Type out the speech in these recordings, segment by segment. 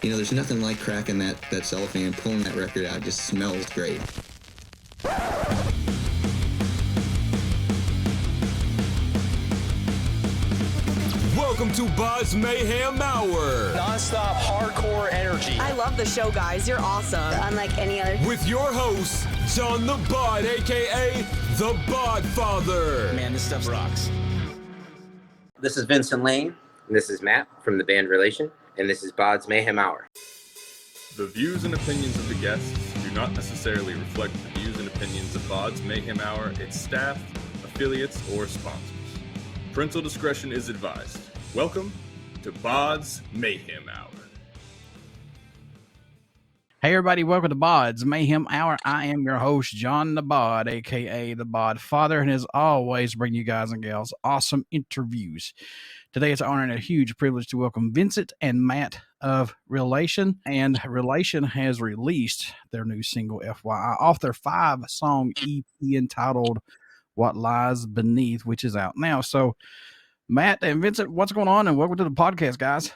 There's nothing like cracking that cellophane and pulling that record out. It just smells great. Welcome to BODS Mayhem Hour. Non-stop hardcore energy. I love the show, guys. You're awesome. Unlike any other. With your host, John the Bod, a.k.a. the Bod Father. Man, this stuff rocks. This is Vincent Lane. And this is Matt from the band reaLation. And this is BODS Mayhem Hour. The views and opinions of the guests do not necessarily reflect the views and opinions of BODS Mayhem Hour, its staff, affiliates, or sponsors. Parental discretion is advised. Welcome to BODS Mayhem Hour. Hey everybody, welcome to BODS Mayhem Hour. I am your host, John the Bod, aka the Bod Father, and as always, bring you guys and gals awesome interviews. Today it's an honor and a huge privilege to welcome Vincent and Matt of reaLation. And reaLation has released their new single, FYI, off their 5-song EP entitled What Lies Beneath, which is out now. So, Matt and Vincent, what's going on? And welcome to the podcast, guys.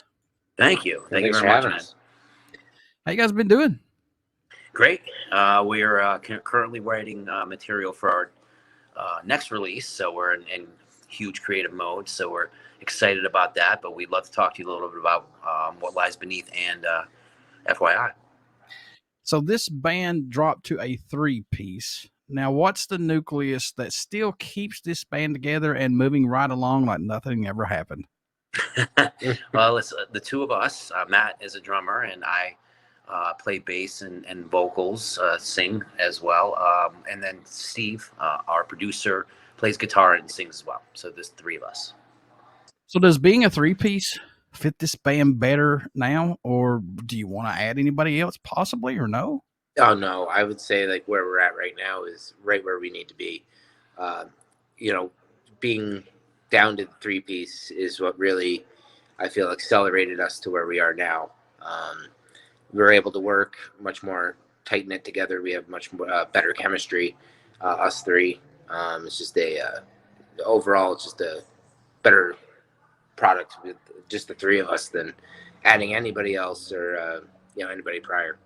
Thank you. Thank you Thanks very for much, having man. us. How you guys been doing? Great. We're currently writing material for our next release, so we're in huge creative mode. So we're excited about that, but we'd love to talk to you a little bit about What Lies Beneath and FYI. So this band dropped to a 3-piece. Now, what's the nucleus that still keeps this band together and moving right along like nothing ever happened? Well, it's the two of us. Matt is a drummer, and I play bass and vocals, sing as well. And then Steve, our producer, plays guitar and sings as well. So there's 3 of us. So does being a 3-piece fit this band better now, or do you want to add anybody else possibly, or no? Oh, no. I would say like where we're at right now is right where we need to be. Being down to the 3-piece is what really, I feel, accelerated us to where we are now. We were able to work much more tight-knit together. We have much more, better chemistry, us 3. It's just overall, it's just a better product with just the 3 of us than adding anybody else or, anybody prior.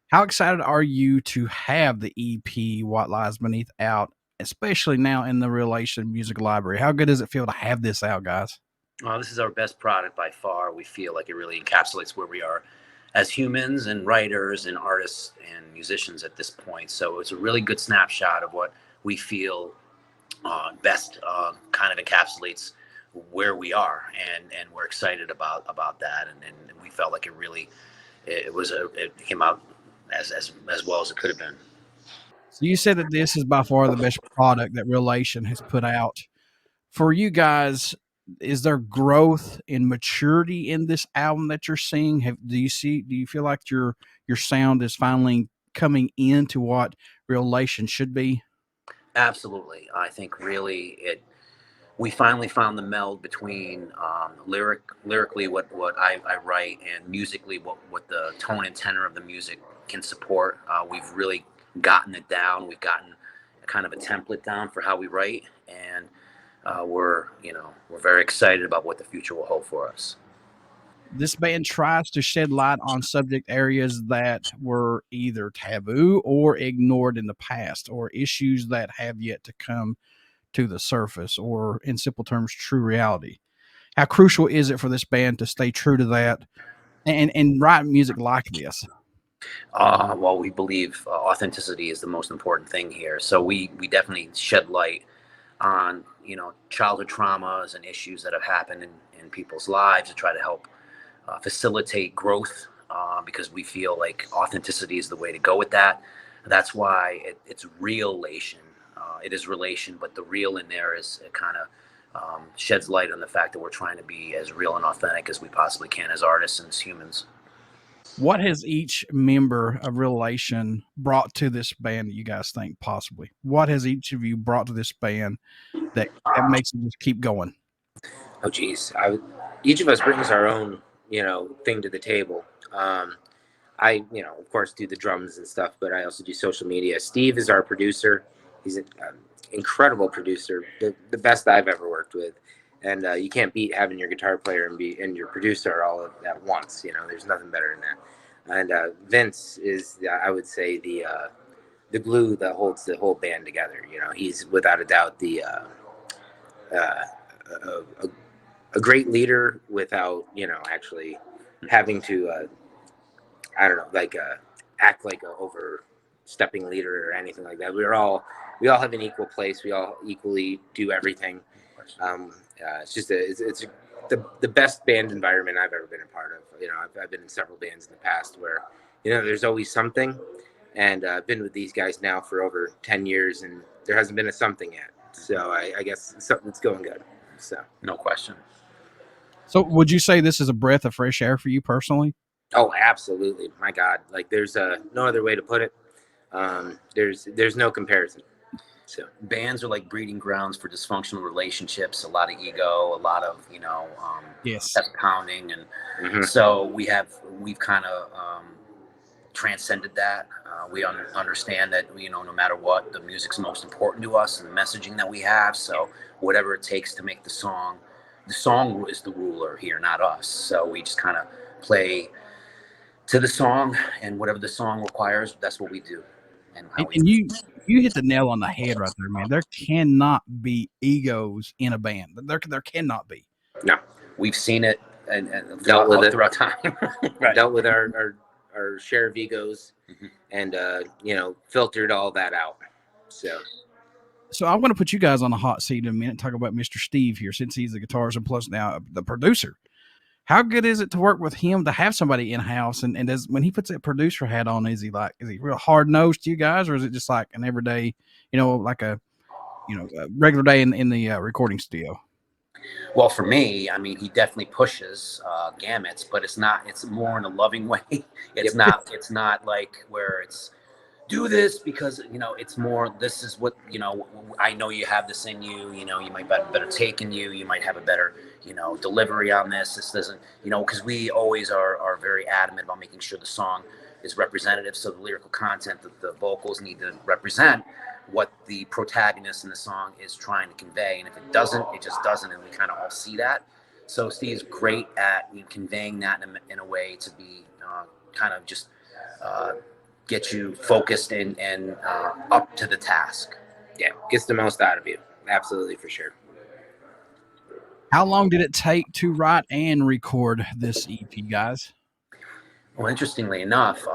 How excited are you to have the EP What Lies Beneath out, especially now in the reaLation music library? How good does it feel to have this out, guys? Well, this is our best product by far. We feel like it really encapsulates where we are as humans and writers and artists and musicians at this point. So it's a really good snapshot of what we feel best kind of encapsulates where we are, and we're excited about that. And we felt like it came out as well as it could have been. So you said that this is by far the best product that reaLation has put out. For you guys, is there growth and maturity in this album that you're seeing? Do you feel like your sound is finally coming into what reaLation should be? Absolutely. I think really we finally found the meld between lyrically what I write and musically what the tone and tenor of the music can support. We've really gotten it down. We've gotten kind of a template down for how we write, and we're very excited about what the future will hold for us. This band tries to shed light on subject areas that were either taboo or ignored in the past, or issues that have yet to come to the surface, or in simple terms, true reality. How crucial is it for this band to stay true to that and write music like this? Well, we believe authenticity is the most important thing here. So we definitely shed light on, childhood traumas and issues that have happened in people's lives to try to help facilitate growth, because we feel like authenticity is the way to go with that. That's why it's reaLation. It is reaLation, but the real in there is it kind of sheds light on the fact that we're trying to be as real and authentic as we possibly can as artists and as humans. What has each member of reaLation brought to this band that you guys think possibly? What has each of you brought to this band that makes it just keep going? Oh, geez. Each of us brings our own, thing to the table. I, of course, do the drums and stuff, but I also do social media. Steve is our producer. He's an incredible producer, the best I've ever worked with. And you can't beat having your guitar player and your producer all at once. You know, there's nothing better than that. And Vince is, I would say, the glue that holds the whole band together. You know, he's without a doubt a great leader without, you know, actually having to, I don't know, like act like a overstepping leader or anything like that. We all have an equal place. We all equally do everything. It's just the best band environment I've ever been a part of. You know, I've been in several bands in the past where, you know, there's always something, and I've been with these guys now for over 10 years, and there hasn't been a something yet. So I guess something's going good. So No question. So would you say this is a breath of fresh air for you personally? oh, absolutely, my God, like there's no other way to put it. There's no comparison. So Bands are like breeding grounds for dysfunctional relationships, a lot of ego, a lot of, you know, Yes. chest pounding. And so we've kind of transcended that. We understand that, you know, no matter what, the music's most important to us and the messaging that we have. So whatever it takes to make the song is the ruler here, not us. So we just kind of play to the song, and whatever the song requires, that's what we do. And You hit the nail on the head right there, man. There cannot be egos in a band. There cannot be. no, we've seen it and Dealt with it. throughout time. Right. dealt with our share of egos, and you know, filtered all that out. So I want to put you guys on the hot seat in a minute and talk about Mr. Steve here, since he's the guitarist and plus now the producer. How good is it to work with him, to have somebody in house? And does, when he puts that producer hat on, is he real hard nosed to you guys, or is it just like an everyday, you know, like a regular day in the recording studio? Well, for me, I mean, he definitely pushes gamuts, but it's more in a loving way. It's not like where it's do this because, you know, it's more, this is what, you know, I know you have this in you, you know, you might have a better take in you, you might have a better, you know, delivery on this. This doesn't, you know, because we always are very adamant about making sure the song is representative. So the lyrical content, the vocals need to represent what the protagonist in the song is trying to convey. And if it doesn't, it just doesn't. And we kind of all see that. So Steve's great at conveying that in a way to be kind of just get you focused and up to the task. yeah, gets the most out of you. Absolutely, for sure. How long did it take to write and record this EP, guys? Well, interestingly enough,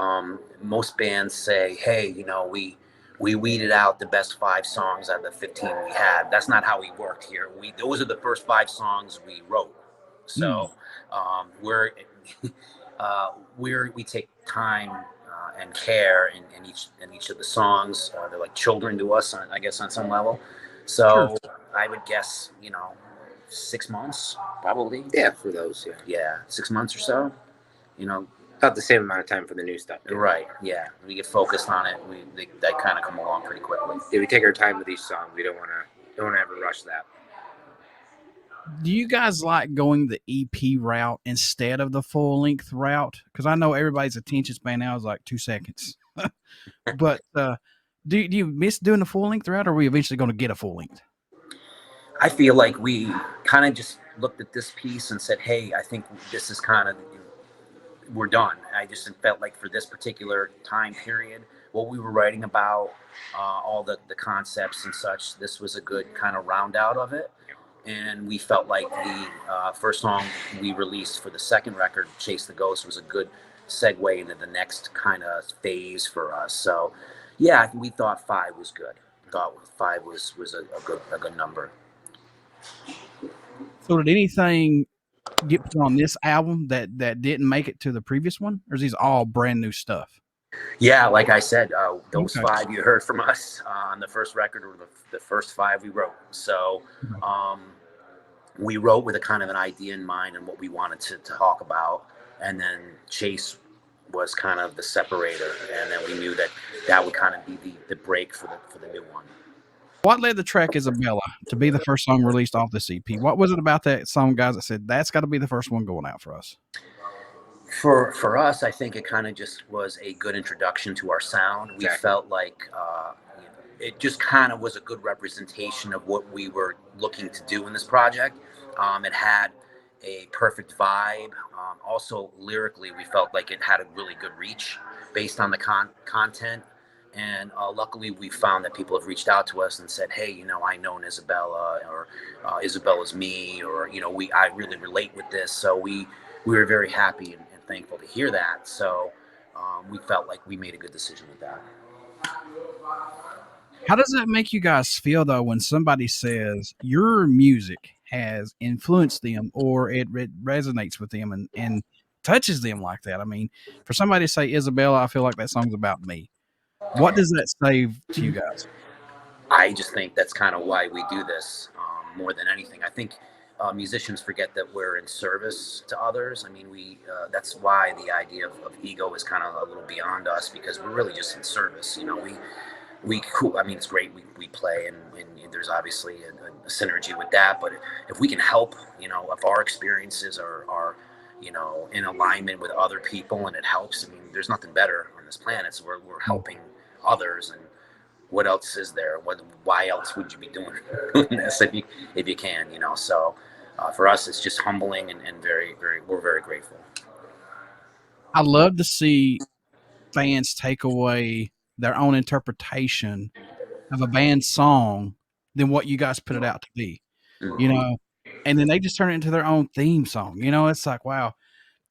most bands say, hey, you know, we weeded out the best 5 songs out of the 15 we had. That's not how we worked here. Those are the first 5 songs we wrote. So we take time and care in each of the songs. They're like children to us, I guess, on some level. So sure. I would guess, you know, 6 months probably. Yeah, for those. Yeah, 6 months or so. You know, about the same amount of time for the new stuff. Right. Yeah, we get focused on it. They kind of come along pretty quickly. Yeah, we take our time with each song. We don't want to ever rush that. Do you guys like going the EP route instead of the full length route? Because I know everybody's attention span now is like 2 seconds. But do you miss doing the full length route, or are we eventually going to get a full length? I feel like we kind of just looked at this piece and said, hey, I think this is kind of, we're done. I just felt like for this particular time period, what we were writing about, all the concepts and such, this was a good kind of round out of it. And we felt like the first song we released for the second record, Chase the Ghost, was a good segue into the next kind of phase for us. So yeah, we thought 5 was good. Thought 5 was a good number. So did anything get put on this album that didn't make it to the previous one, or is these all brand new stuff? Yeah, like I said, those 5 you heard from us on the first record were the first 5 we wrote. So we wrote with a kind of an idea in mind and what we wanted to talk about, and then Chase was kind of the separator, and then we knew that would kind of be the break for the new one. What led the track Isabella to be the first song released off this EP? What was it about that song, guys, that said that's got to be the first one going out for us? For us, I think it kind of just was a good introduction to our sound. We felt like it just kind of was a good representation of what we were looking to do in this project. It had a perfect vibe. Also, lyrically, we felt like it had a really good reach based on the content. And luckily, we found that people have reached out to us and said, "Hey, you know, I know Isabella, or Isabella's me, or you know, I really relate with this." So we were very happy and thankful to hear that. So we felt like we made a good decision with that. How does that make you guys feel though when somebody says your music has influenced them or it resonates with them and touches them like that? I mean, for somebody to say, Isabella, I feel like that song's about me. What does that say to you guys? I just think that's kind of why we do this more than anything. I think musicians forget that we're in service to others. I mean, that's why the idea of ego is kind of a little beyond us, because we're really just in service. You know, I mean, it's great. We play and there's obviously a synergy with that. But if we can help, you know, if our experiences are you know, in alignment with other people and it helps, I mean, there's nothing better on this planet. So we're helping others, and what else is there? Why else would you be doing this if you can, you know? So for us, it's just humbling and we're very grateful. I love to see fans take away their own interpretation of a band song than what you guys put it out to be, you know, and then they just turn it into their own theme song. You know, it's like, wow,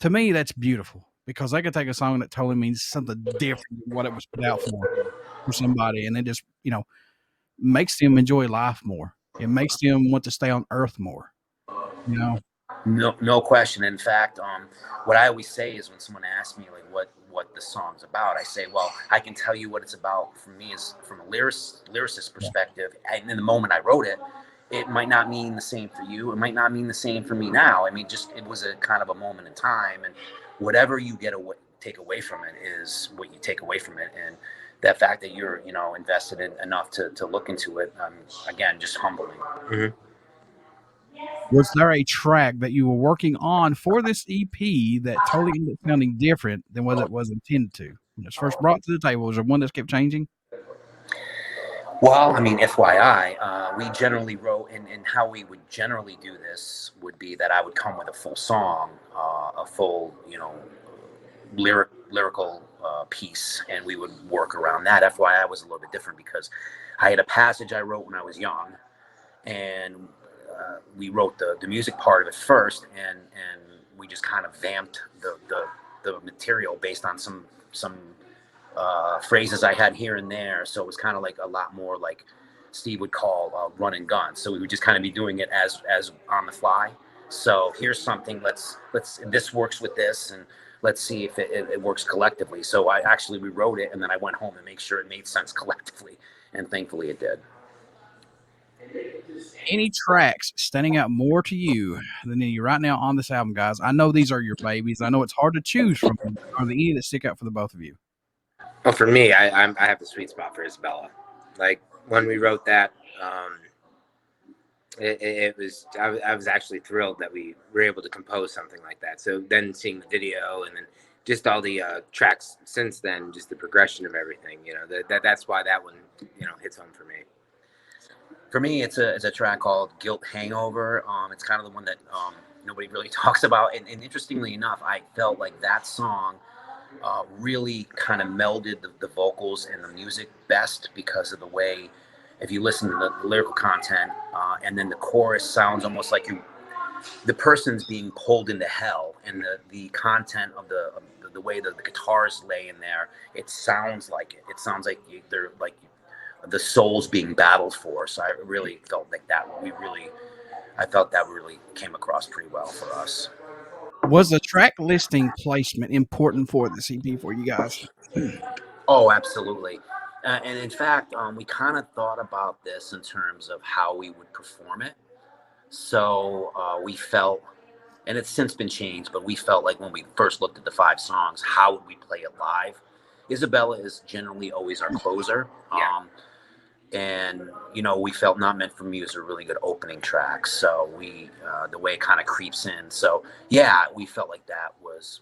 to me, that's beautiful because they could take a song that totally means something different than what it was put out for somebody. And it just, you know, makes them enjoy life more. It makes them want to stay on earth more, you know? No question. In fact, what I always say is when someone asks me like what the song's about, I say, well, I can tell you what it's about. For me, is from a lyricist perspective. And in the moment I wrote it, it might not mean the same for you. It might not mean the same for me now. I mean, just it was a kind of a moment in time, and whatever you take away from it is what you take away from it. And that fact that you're, you know, invested in enough to look into it, again, just humbling. Mm-hmm. Was there a track that you were working on for this EP that totally ended up sounding different than what it was intended to? When it was first brought to the table, was there one that kept changing? Well, I mean, FYI, we generally wrote, and how we would generally do this would be that I would come with a full song, a full, you know, lyrical piece, and we would work around that. FYI was a little bit different because I had a passage I wrote when I was young, and we wrote the music part of it first, and we just kind of vamped the material based on some phrases I had here and there. So it was kind of like a lot more like Steve would call run and gun. So we would just kind of be doing it as on the fly. So here's something, let's this works with this, and let's see if it works collectively. So I actually rewrote it, and then I went home and made sure it made sense collectively, and thankfully it did. Any tracks standing out more to you than any right now on this album, guys? I know these are your babies. I know it's hard to choose from them. Are there any that stick out for the both of you? Well, for me, I have the sweet spot for Isabella. Like when we wrote that, it was I was actually thrilled that we were able to compose something like that. So then seeing the video and then just all the tracks since then, just the progression of everything, you know, that's why that one, you know, hits home for me. For me, it's a track called Guilt Hangover. It's kind of the one that nobody really talks about. And interestingly enough, I felt like that song really kind of melded the vocals and the music best because of the way, if you listen to the lyrical content, and then the chorus sounds almost like the person's being pulled into hell, and the content of the way the guitars lay in there, it sounds like it. It sounds like they're like the soul's being battled for. So I really felt like I felt that really came across pretty well for us. Was the track listing placement important for the EP for you guys? Oh, absolutely. And in fact, we kind of thought about this in terms of how we would perform it. So we felt, and it's since been changed, but we felt like when we first looked at the 5 songs, how would we play it live? Isabella is generally always our closer. Yeah. And, you know, we felt Not Meant for Me was a really good opening track. So we, the way it kind of creeps in. So yeah, we felt like that was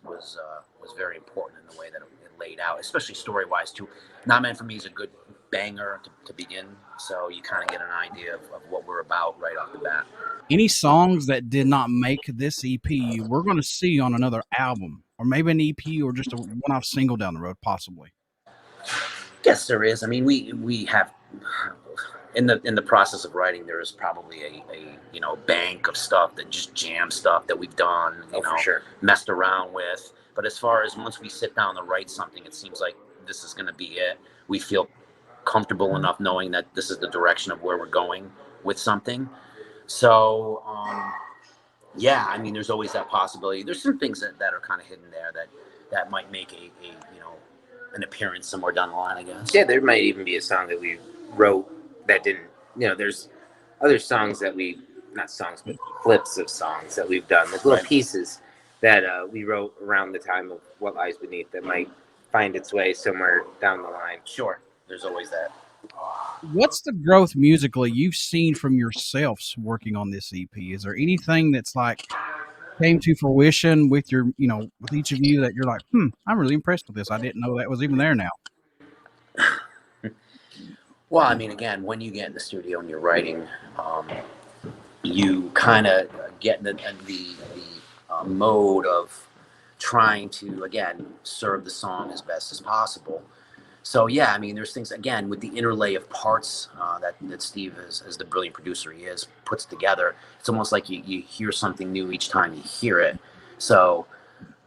very important in the way that it laid out, especially story-wise too. Not Meant for Me is a good banger to begin. So you kind of get an idea of what we're about right off the bat. Any songs that did not make this EP, we're going to see on another album, or maybe an EP, or just a one-off single down the road, possibly. Yes, there is. I mean, we have in the process of writing, there is probably a bank of stuff, that just jam stuff that we've done, for sure, messed around with. But as far as once we sit down to write something, it seems like this is going to be it. We feel comfortable enough knowing that this is the direction of where we're going with something. So, yeah, I mean, there's always that possibility. There's some things that are kind of hidden there that might make an appearance somewhere down the line, I guess. Yeah, there might even be a song that we wrote that didn't, there's other songs that not songs, but clips of songs that we've done. There's little pieces that we wrote around the time of What Lies Beneath that might find its way somewhere down the line. Sure, there's always that. What's the growth musically you've seen from yourselves working on this EP? Is there anything that's like came to fruition with your, with each of you that you're like, I'm really impressed with this. I didn't know that was even there now. Well, I mean, again, when you get in the studio and you're writing, you kind of get in the mode of trying to, again, serve the song as best as possible. So, yeah, I mean, there's things, again, with the interlay of parts that Steve, as the brilliant producer he is, puts together. It's almost like you hear something new each time you hear it. So,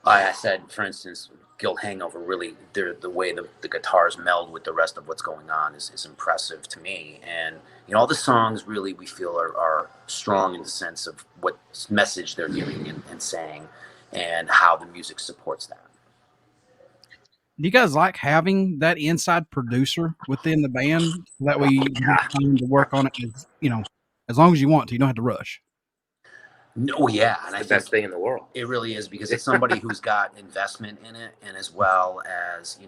I said, for instance, Guilt Hangover, really, the way the guitars meld with the rest of what's going on is impressive to me. And, all the songs really we feel are strong in the sense of what message they're giving and saying and how the music supports that. Do you guys like having that inside producer within the band so that way you have time to work on it as long as you want to? You don't have to rush. No, yeah, and it's the best thing in the world. It really is, because it's somebody who's got investment in it, and as well as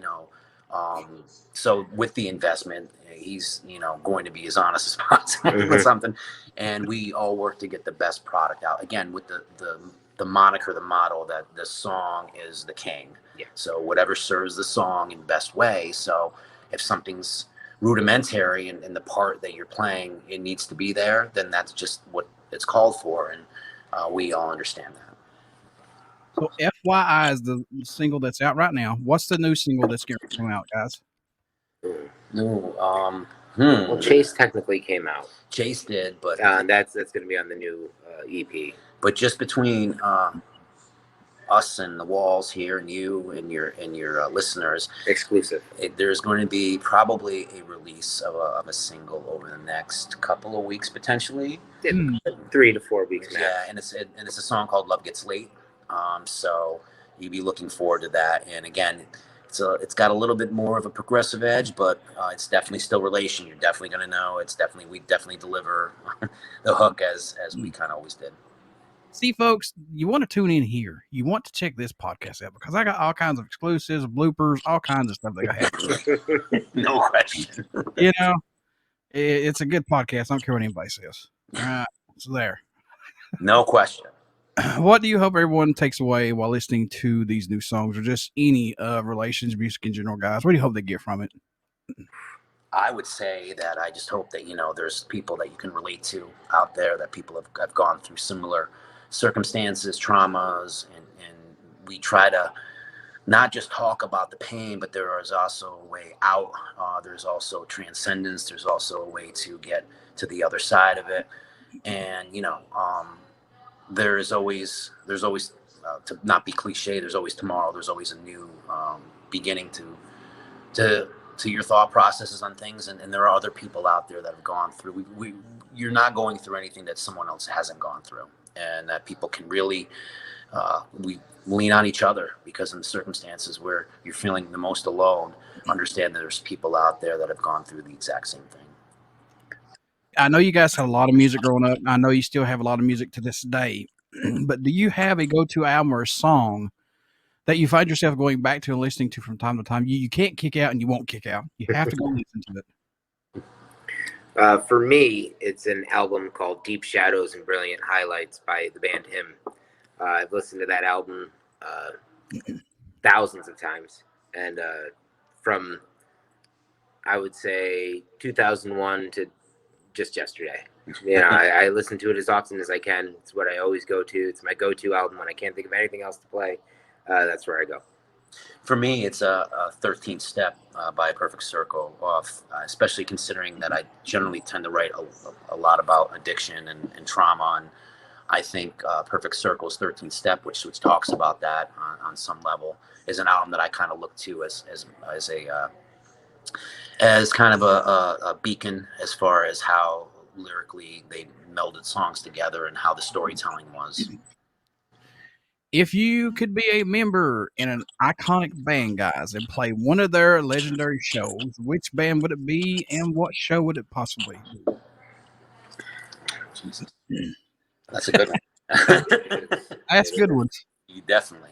so with the investment, he's going to be as honest as possible with something, and we all work to get the best product out. Again, with the moniker, the motto that the song is the king. Yeah. So whatever serves the song in best way. So if something's rudimentary in the part that you're playing, it needs to be there, then that's just what it's called for, and we all understand that. So FYI is the single that's out right now. What's the new single that's going to come out, guys? No, Well, Chase technically came out. Chase did, but that's going to be on the new EP. But just between us and the walls here, and you and your listeners, exclusive. There's going to be probably a release of a single over the next couple of weeks, potentially. 3 to 4 weeks. Yeah, and it's a song called "Love Gets Late." So you'd be looking forward to that. And again, it's got a little bit more of a progressive edge, but it's definitely still relation. You're definitely going to know. We definitely deliver the hook as we kind of always did. See, folks, you want to tune in here. You want to check this podcast out because I got all kinds of exclusives, bloopers, all kinds of stuff that I have. No question. It's a good podcast. I don't care what anybody says. All right, it's there. No question. What do you hope everyone takes away while listening to these new songs, or just any Relations music in general, guys? What do you hope they get from it? I would say that I just hope that there's people that you can relate to out there, that people have gone through similar circumstances, traumas, and we try to not just talk about the pain, but there is also a way out. There's also transcendence. There's also a way to get to the other side of it. And there's always to not be cliche, there's always tomorrow. There's always a new beginning to your thought processes on things, and there are other people out there that have gone through. You're not going through anything that someone else hasn't gone through, and that people can really we lean on each other, because in the circumstances where you're feeling the most alone, understand that there's people out there that have gone through the exact same thing. I know you guys had a lot of music growing up. I know you still have a lot of music to this day, but do you have a go-to album or a song that you find yourself going back to and listening to from time to time? You can't kick out and you won't kick out. You have to go listen to it. For me, it's an album called Deep Shadows and Brilliant Highlights by the band Him. I've listened to that album thousands of times. And from I would say 2001 to just yesterday. You know, I listen to it as often as I can. It's what I always go to. It's my go-to album when I can't think of anything else to play. That's where I go. For me, it's a 13th Step by Perfect Circle, especially considering that I generally tend to write a lot about addiction and trauma. And I think Perfect Circle's 13th Step, which talks about that on some level, is an album that I kind of look to as kind of a beacon as far as how lyrically they melded songs together and how the storytelling was. If you could be a member in an iconic band, guys, and play one of their legendary shows, which band would it be and what show would it possibly be? Jesus. That's a good one. That's good ones. Definitely.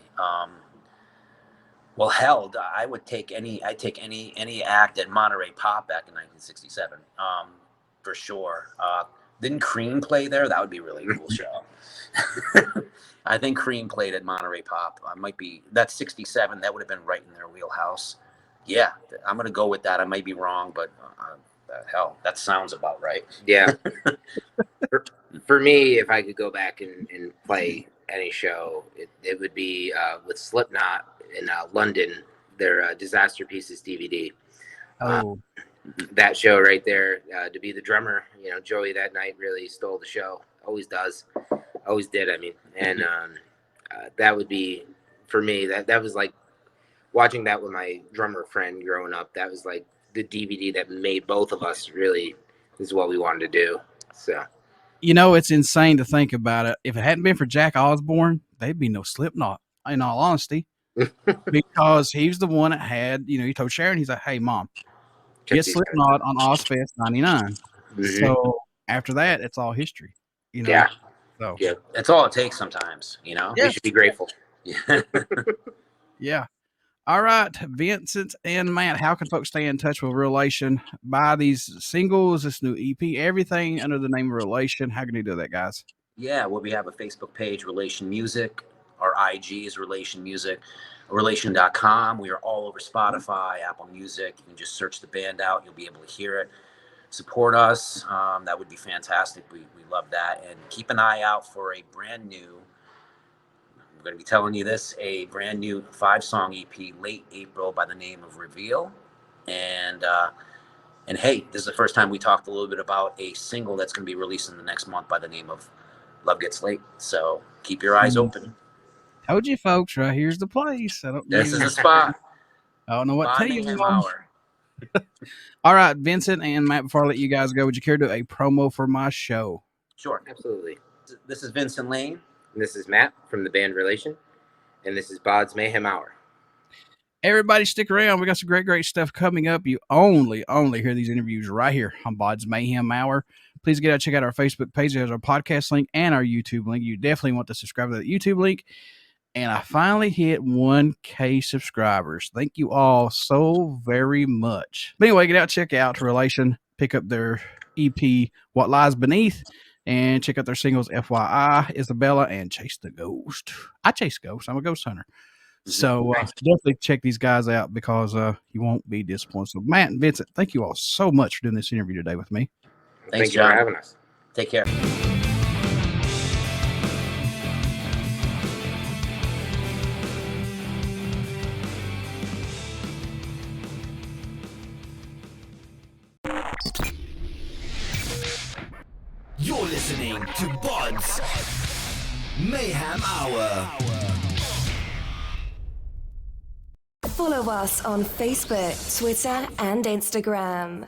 Well, hell, I'd take any act at Monterey Pop back in 1967, for sure. Didn't Cream play there? That would be a really cool show. I think Cream played at Monterey Pop. That's 67. That would have been right in their wheelhouse. Yeah, I'm going to go with that. I might be wrong, but hell, that sounds about right. Yeah. For me, if I could go back and play any show, it would be with Slipknot in London, their Disaster Pieces DVD. That show right there, to be the drummer, you know, Joey that night really stole the show. Always does. Always did, I mean. And that would be, for me, that was like watching that with my drummer friend growing up. That was like the DVD that made both of us really, this is what we wanted to do. So, you know, it's insane to think about it. If it hadn't been for Jack Osbourne, there'd be no Slipknot, in all honesty. Because he's the one that had, you know, he told Sharon, he's like, hey, Mom, get Slipknot on Ozfest 99. Mm-hmm. So after that, it's all history. You know? Yeah. So yeah, that's all it takes sometimes, you know? Yeah. We should be grateful. Yeah. Yeah. All right, Vincent and Matt, how can folks stay in touch with reaLation? Buy these singles, this new EP, everything under the name of reaLation. How can you do that, guys? Yeah, well, we have a Facebook page, reaLation Music. Our IG is reaLation Music, reaLation.com. We are all over Spotify, Apple Music. You can just search the band out. You'll be able to hear it. Support us. That would be fantastic. We love that. And keep an eye out for a brand new, I'm going to be telling you this, a brand new 5-song EP late April by the name of Reveal. And hey, this is the first time we talked a little bit about a single that's going to be released in the next month by the name of Love Gets Late. So keep your eyes open. Told you, folks, right here's the place. This is the spot. I don't know what to tell you. Mayhem Hour. All right, Vincent and Matt, before I let you guys go, would you care to do a promo for my show? Sure. Absolutely. This is Vincent Lane. And this is Matt from the band reaLation. And this is BODS Mayhem Hour. Everybody stick around. We got some great stuff coming up. You only hear these interviews right here on BODS Mayhem Hour. Please get out, check out our Facebook page. There's our podcast link and our YouTube link. You definitely want to subscribe to that YouTube link. And I finally hit 1K subscribers. Thank you all so very much. But anyway, get out, check out reaLation, pick up their EP, What Lies Beneath, and check out their singles, FYI, Isabella, and Chase the Ghost. I chase ghosts. I'm a ghost hunter. So definitely check these guys out because you won't be disappointed. So Matt and Vincent, thank you all so much for doing this interview today with me. Thanks, John, for having us. Take care. You're listening to BODS Mayhem Hour. Follow us on Facebook, Twitter, and Instagram.